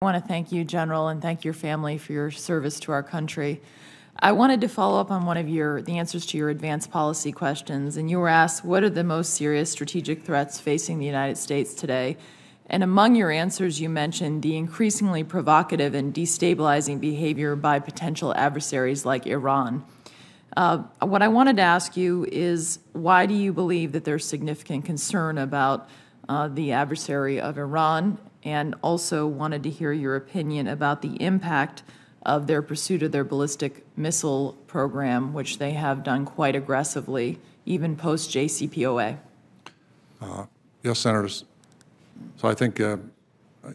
I want to thank you, General, and thank your family for your service to our country. I wanted to follow up on one of the answers to your advanced policy questions, and you were asked, what are the most serious strategic threats facing the United States today? And among your answers, you mentioned the increasingly provocative and destabilizing behavior by potential adversaries like Iran. What I wanted to ask you is, why do you believe that there's significant concern about the adversary of Iran? And also wanted to hear your opinion about the impact of their pursuit of their ballistic missile program, which they have done quite aggressively, even post-JCPOA. Yes, Senators. So I think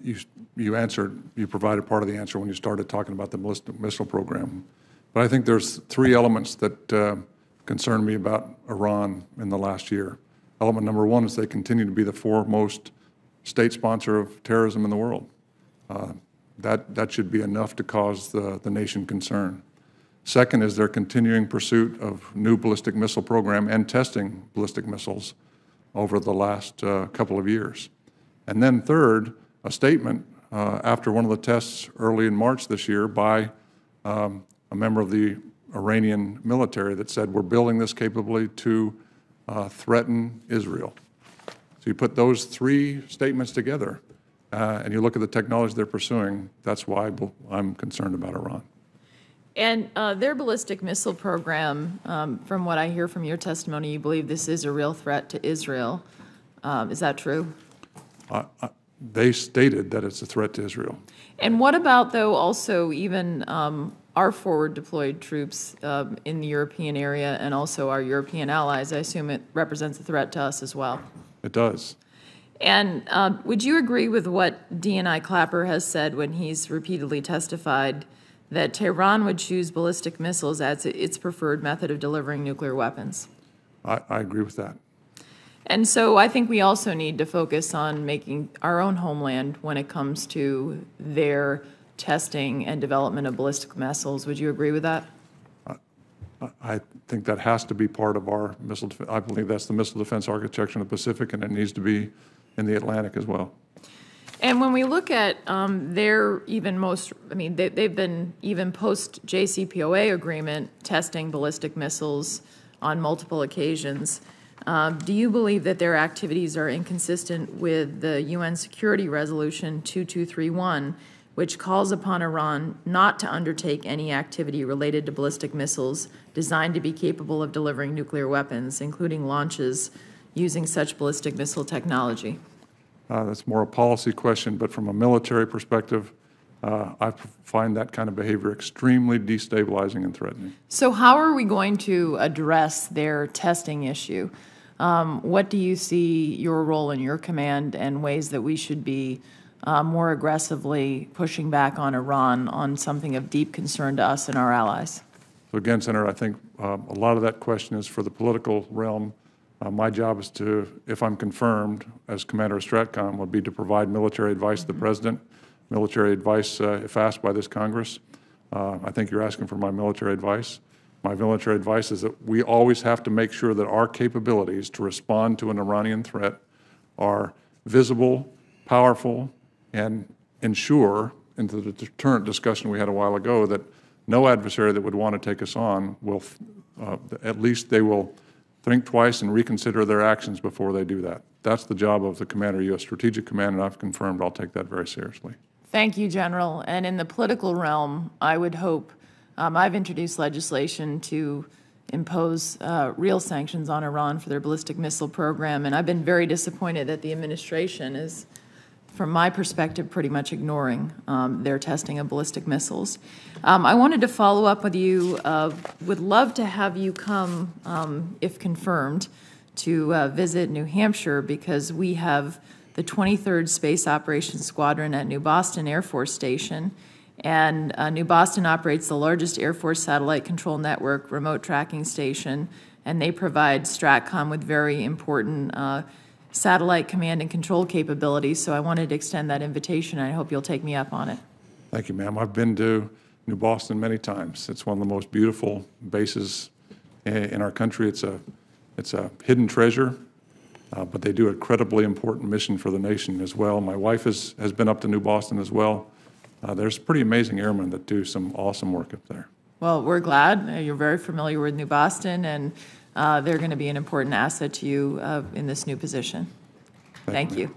you provided part of the answer when you started talking about the ballistic missile program. But I think there's three elements that concern me about Iran in the last year. Element number one is they continue to be the foremost state sponsor of terrorism in the world. That should be enough to cause the nation concern. Second is their continuing pursuit of new ballistic missile program and testing ballistic missiles over the last couple of years. And then third, a statement after one of the tests early in March this year by a member of the Iranian military that said, we're building this capability to threaten Israel. So you put those three statements together, and you look at the technology they're pursuing, that's why I'm concerned about Iran. And their ballistic missile program, from what I hear from your testimony, you believe this is a real threat to Israel. Is that true? They stated that it's a threat to Israel. And what about, though, also even our forward deployed troops in the European area and also our European allies? I assume it represents a threat to us as well. It does. And would you agree with what DNI Clapper has said when he's repeatedly testified that Tehran would choose ballistic missiles as its preferred method of delivering nuclear weapons? I agree with that. And so I think we also need to focus on making our own homeland when it comes to their testing and development of ballistic missiles. Would you agree with that? I think that has to be part of our missile defense. I believe that's the missile defense architecture in the Pacific, and it needs to be in the Atlantic as well. And when we look at their even most, they've been even post-JCPOA agreement testing ballistic missiles on multiple occasions. Do you believe that their activities are inconsistent with the UN Security Resolution 2231, which calls upon Iran not to undertake any activity related to ballistic missiles designed to be capable of delivering nuclear weapons, including launches using such ballistic missile technology? That's more a policy question, but from a military perspective, I find that kind of behavior extremely destabilizing and threatening. So how are we going to address their testing issue? What do you see your role in your command and ways that we should be more aggressively pushing back on Iran on something of deep concern to us and our allies? So again, Senator, I think a lot of that question is for the political realm. My job is to, if I'm confirmed as Commander of STRATCOM, would be to provide military advice to the President, military advice if asked by this Congress. I think you're asking for my military advice. My military advice is that we always have to make sure that our capabilities to respond to an Iranian threat are visible, powerful, and ensure, into the deterrent discussion we had a while ago, that no adversary that would want to take us on will, at least they will think twice and reconsider their actions before they do that. That's the job of the Commander, U.S. Strategic Command, and I've confirmed I'll take that very seriously. Thank you, General. And in the political realm, I would hope, I've introduced legislation to impose real sanctions on Iran for their ballistic missile program, and I've been very disappointed that the administration is, from my perspective, pretty much ignoring their testing of ballistic missiles. I wanted to follow up with you. Would love to have you come, if confirmed, to visit New Hampshire, because we have the 23rd Space Operations Squadron at New Boston Air Force Station. And New Boston operates the largest Air Force satellite control network remote tracking station, and they provide STRATCOM with very important satellite command and control capabilities. So I wanted to extend that invitation, and I hope you'll take me up on it. Thank you, ma'am. I've been to New Boston many times. It's one of the most beautiful bases in our country. It's a hidden treasure, but they do an incredibly important mission for the nation as well. My wife has been up to New Boston as well. There's pretty amazing airmen that do some awesome work up there. Well, we're glad. You're very familiar with New Boston, and they're going to be an important asset to you in this new position. Thank you.